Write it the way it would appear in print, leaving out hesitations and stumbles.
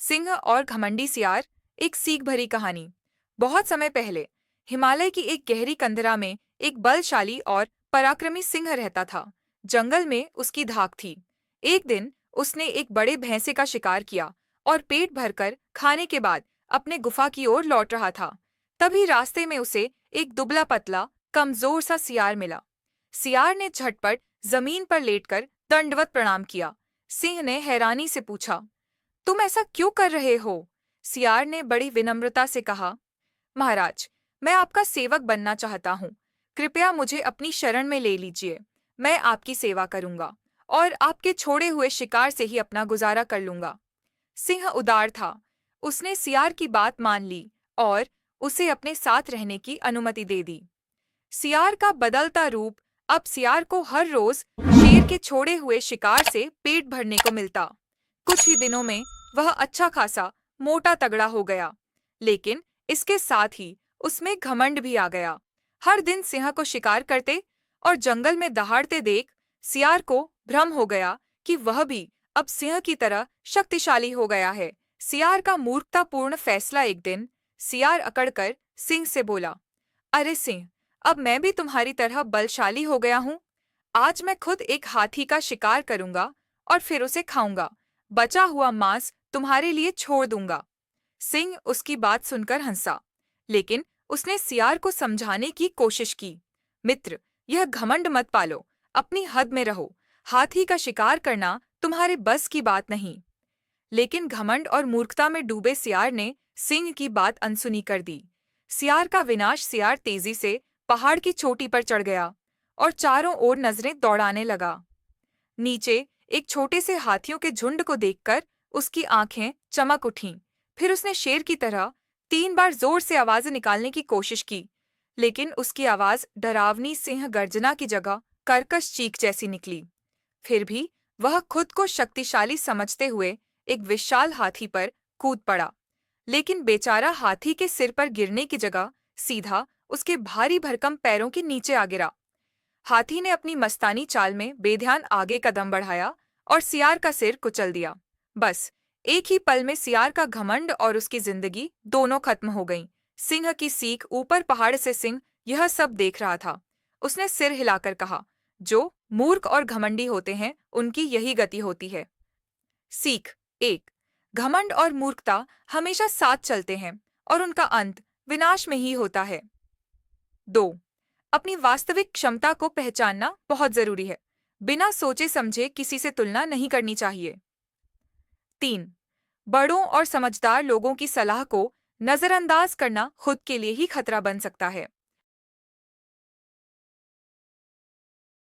सिंह और घमंडी सियार, एक सीख भरी कहानी। बहुत समय पहले हिमालय की एक गहरी कंदरा में एक बलशाली और पराक्रमी सिंह रहता था। जंगल में उसकी धाक थी। एक दिन उसने एक बड़े भैंसे का शिकार किया और पेट भरकर खाने के बाद अपने गुफा की ओर लौट रहा था। तभी रास्ते में उसे एक दुबला पतला कमजोर सा सियार मिला। सियार ने झटपट जमीन पर लेटकर दंडवत प्रणाम किया। सिंह ने हैरानी से पूछा, तुम ऐसा क्यों कर रहे हो? सियार ने बड़ी विनम्रता से कहा, महाराज, मैं आपका सेवक बनना चाहता हूँ। कृपया मुझे अपनी शरण में ले लीजिए। मैं आपकी सेवा करूंगा और आपके छोड़े हुए शिकार से ही अपना गुजारा कर लूंगा। सिंह उदार था। उसने सियार की बात मान ली और उसे अपने साथ रहने की अनुमति दे दी। सियार का बदलता रूप अब सियार को हर रोज शेर के छोड़े हुए शिकार से पेट भरने को मिलता। कुछ ही दिनों में वह अच्छा खासा मोटा तगड़ा हो गया, लेकिन इसके साथ ही उसमें घमंड भी आ गया। हर दिन सिंह को शिकार करते और जंगल में दहाड़ते देख सियार को भ्रम हो गया कि वह भी अब सिंह की तरह शक्तिशाली हो गया है। सियार का मूर्खतापूर्ण फैसला। एक दिन सियार अकड़कर सिंह से बोला, अरे सिंह, अब मैं भी तुम्हारी तरह बलशाली हो गया हूँ। आज मैं खुद एक हाथी का शिकार करूंगा और फिर उसे खाऊंगा। बचा हुआ मांस तुम्हारे लिए छोड़ दूंगा। सिंह उसकी बात सुनकर हंसा, लेकिन उसने सियार को समझाने की कोशिश की। मित्र, यह घमंड मत पालो, अपनी हद में रहो। हाथी का शिकार करना तुम्हारे बस की बात नहीं। लेकिन घमंड और मूर्खता में डूबे सियार ने सिंह की बात अनसुनी कर दी। सियार का विनाश। सियार तेजी से पहाड़ की चोटी पर चढ़ गया और चारों ओर नजरें दौड़ाने लगा। नीचे एक छोटे से हाथियों के झुंड को देखकर उसकी आंखें चमक उठीं। फिर उसने शेर की तरह 3 बार जोर से आवाज निकालने की कोशिश की, लेकिन उसकी आवाज डरावनी सिंह गर्जना की जगह कर्कश चीख जैसी निकली। फिर भी वह खुद को शक्तिशाली समझते हुए एक विशाल हाथी पर कूद पड़ा, लेकिन बेचारा हाथी के सिर पर गिरने की जगह सीधा उसके भारी भरकम पैरों के नीचे आ गिरा। हाथी ने अपनी मस्तानी चाल में बेध्यान आगे कदम बढ़ाया और सियार का सिर कुचल दिया। बस एक ही पल में सियार का घमंड और उसकी जिंदगी दोनों खत्म हो गईं। सिंह की सीख। ऊपर पहाड़ से सिंह यह सब देख रहा था। उसने सिर हिलाकर कहा, जो मूर्ख और घमंडी होते हैं उनकी यही गति होती है। सीख एक, घमंड और मूर्खता हमेशा साथ चलते हैं और उनका अंत विनाश में ही होता है। 2, अपनी वास्तविक क्षमता को पहचानना बहुत जरूरी है। बिना सोचे समझे किसी से तुलना नहीं करनी चाहिए। 3, बड़ों और समझदार लोगों की सलाह को नजरअंदाज करना खुद के लिए ही खतरा बन सकता है।